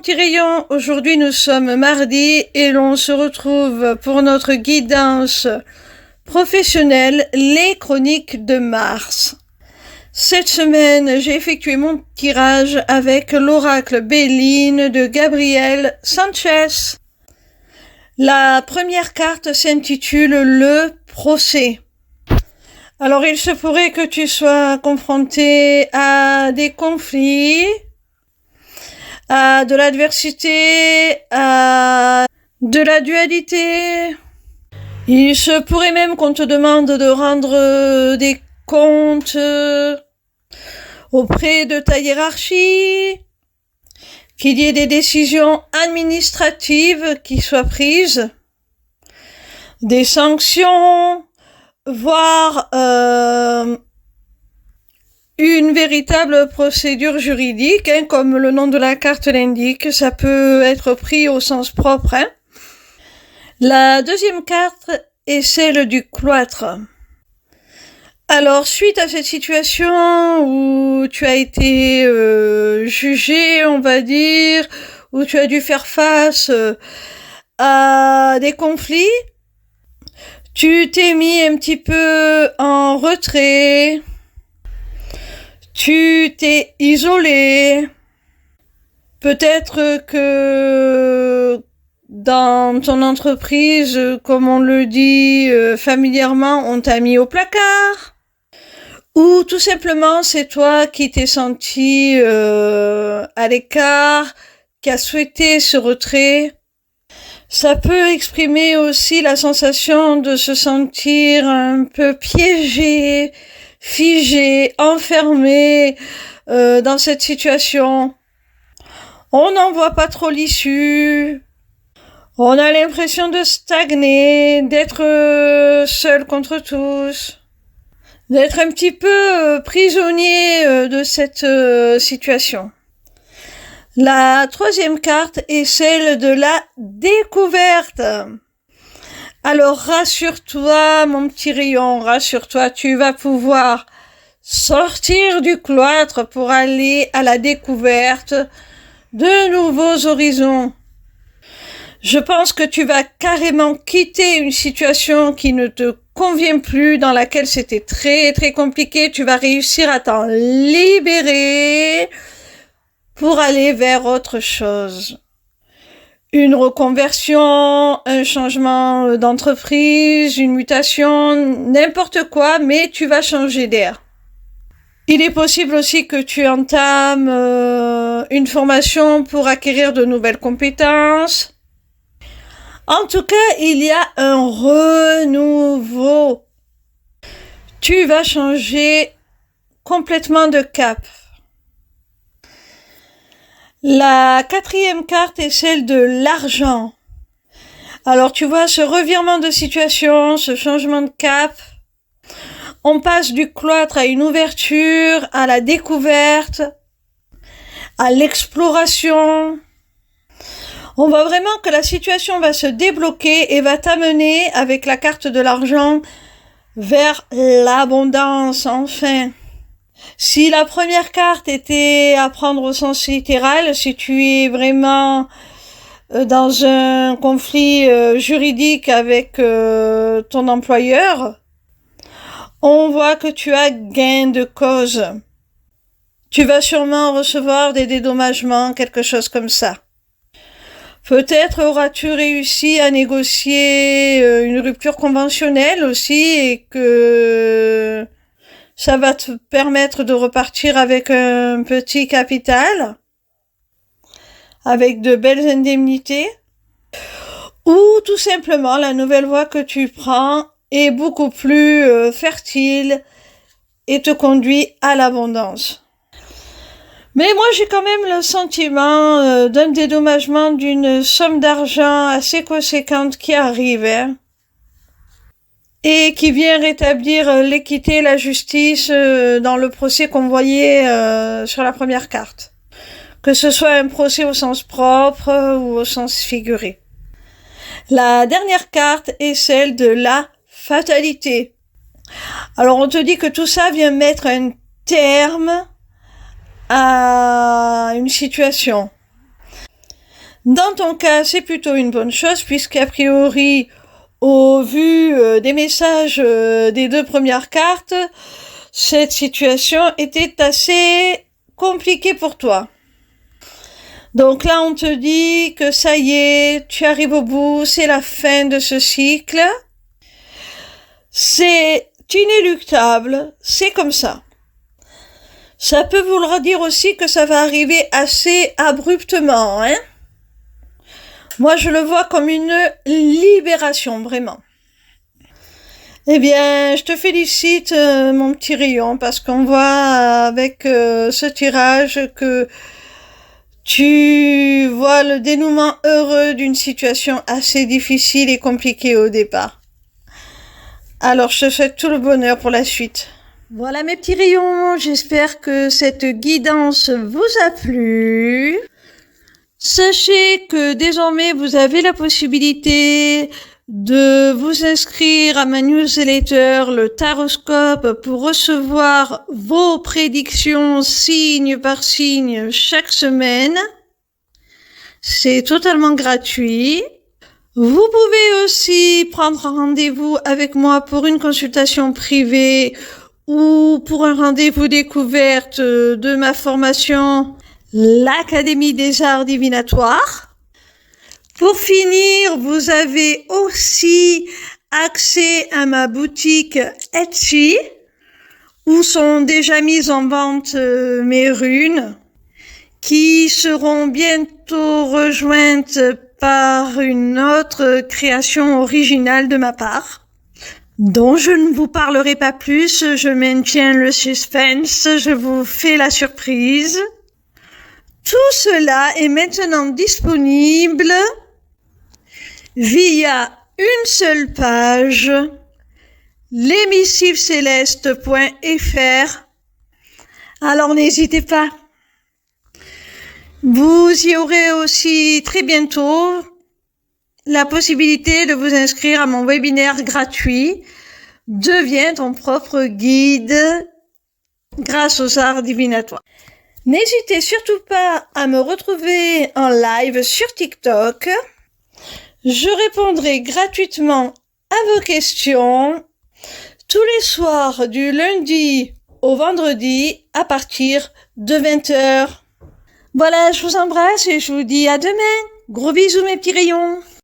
petit rayon, aujourd'hui nous sommes mardi et l'on se retrouve pour notre guidance professionnelle, les chroniques de Mars. Cette semaine, j'ai effectué mon tirage avec l'oracle Béline de Gabriel Sanchez. La première carte s'intitule Le procès. Alors il se pourrait que tu sois confronté à des conflits, à de l'adversité, à de la dualité. Il se pourrait même qu'on te demande de rendre des comptes auprès de ta hiérarchie, qu'il y ait des décisions administratives qui soient prises, des sanctions, voire une véritable procédure juridique, comme le nom de la carte l'indique, ça peut être pris au sens propre. La deuxième carte est celle du cloître. Alors, suite à cette situation où tu as été jugé, on va dire, où tu as dû faire face à des conflits, tu t'es mis un petit peu en retrait, tu t'es isolé. Peut-être que dans ton entreprise, comme on le dit familièrement, on t'a mis au placard. Ou tout simplement, c'est toi qui t'es senti à l'écart, qui a souhaité ce retrait. Ça peut exprimer aussi la sensation de se sentir un peu piégé, figé, enfermé dans cette situation. On n'en voit pas trop l'issue. On a l'impression de stagner, d'être seul contre tous, d'être un petit peu prisonnier de cette situation. La troisième carte est celle de la découverte. Alors rassure-toi, mon petit rayon, rassure-toi, tu vas pouvoir sortir du cloître pour aller à la découverte de nouveaux horizons. Je pense que tu vas carrément quitter une situation qui ne te convient plus, dans laquelle c'était très très compliqué. Tu vas réussir à t'en libérer pour aller vers autre chose. Une reconversion, un changement d'entreprise, une mutation, n'importe quoi, mais tu vas changer d'air. Il est possible aussi que tu entames une formation pour acquérir de nouvelles compétences. En tout cas, il y a un renouveau. Tu vas changer complètement de cap. La quatrième carte est celle de l'argent. Alors tu vois, ce revirement de situation, ce changement de cap, on passe du cloître à une ouverture, à la découverte, à l'exploration. On voit vraiment que la situation va se débloquer et va t'amener, avec la carte de l'argent, vers l'abondance, enfin. Si la première carte était à prendre au sens littéral, si tu es vraiment dans un conflit juridique avec ton employeur, on voit que tu as gain de cause. Tu vas sûrement recevoir des dédommagements, quelque chose comme ça. Peut-être auras-tu réussi à négocier une rupture conventionnelle aussi et que ça va te permettre de repartir avec un petit capital, avec de belles indemnités. Ou tout simplement, la nouvelle voie que tu prends est beaucoup plus fertile et te conduit à l'abondance. Mais moi, j'ai quand même le sentiment d'un dédommagement d'une somme d'argent assez conséquente qui arrive, et qui vient rétablir l'équité et la justice dans le procès qu'on voyait sur la première carte. Que ce soit un procès au sens propre ou au sens figuré. La dernière carte est celle de la fatalité. Alors on te dit que tout ça vient mettre un terme à une situation. Dans ton cas, c'est plutôt une bonne chose puisqu'a priori, au vu des messages des 2 premières cartes, cette situation était assez compliquée pour toi. Donc là, on te dit que ça y est, tu arrives au bout, c'est la fin de ce cycle. C'est inéluctable, c'est comme ça. Ça peut vouloir dire aussi que ça va arriver assez abruptement, hein. Moi, je le vois comme une libération, vraiment. Eh bien, je te félicite, mon petit rayon, parce qu'on voit avec ce tirage que tu vois le dénouement heureux d'une situation assez difficile et compliquée au départ. Alors, je te souhaite tout le bonheur pour la suite. Voilà mes petits rayons, j'espère que cette guidance vous a plu. Sachez que désormais vous avez la possibilité de vous inscrire à ma newsletter, le Taroscope, pour recevoir vos prédictions signe par signe chaque semaine. C'est totalement gratuit. Vous pouvez aussi prendre un rendez-vous avec moi pour une consultation privée ou pour un rendez-vous découverte de ma formation, l'Académie des Arts Divinatoires. Pour finir, vous avez aussi accès à ma boutique Etsy, où sont déjà mises en vente mes runes, qui seront bientôt rejointes par une autre création originale de ma part, dont je ne vous parlerai pas plus, je maintiens le suspense, je vous fais la surprise. Tout cela est maintenant disponible via une seule page, l'émissivecéleste.fr. Alors n'hésitez pas. Vous y aurez aussi très bientôt la possibilité de vous inscrire à mon webinaire gratuit « Deviens ton propre guide grâce aux arts divinatoires ». N'hésitez surtout pas à me retrouver en live sur TikTok. Je répondrai gratuitement à vos questions tous les soirs du lundi au vendredi à partir de 20h. Voilà, je vous embrasse et je vous dis à demain. Gros bisous mes petits rayons.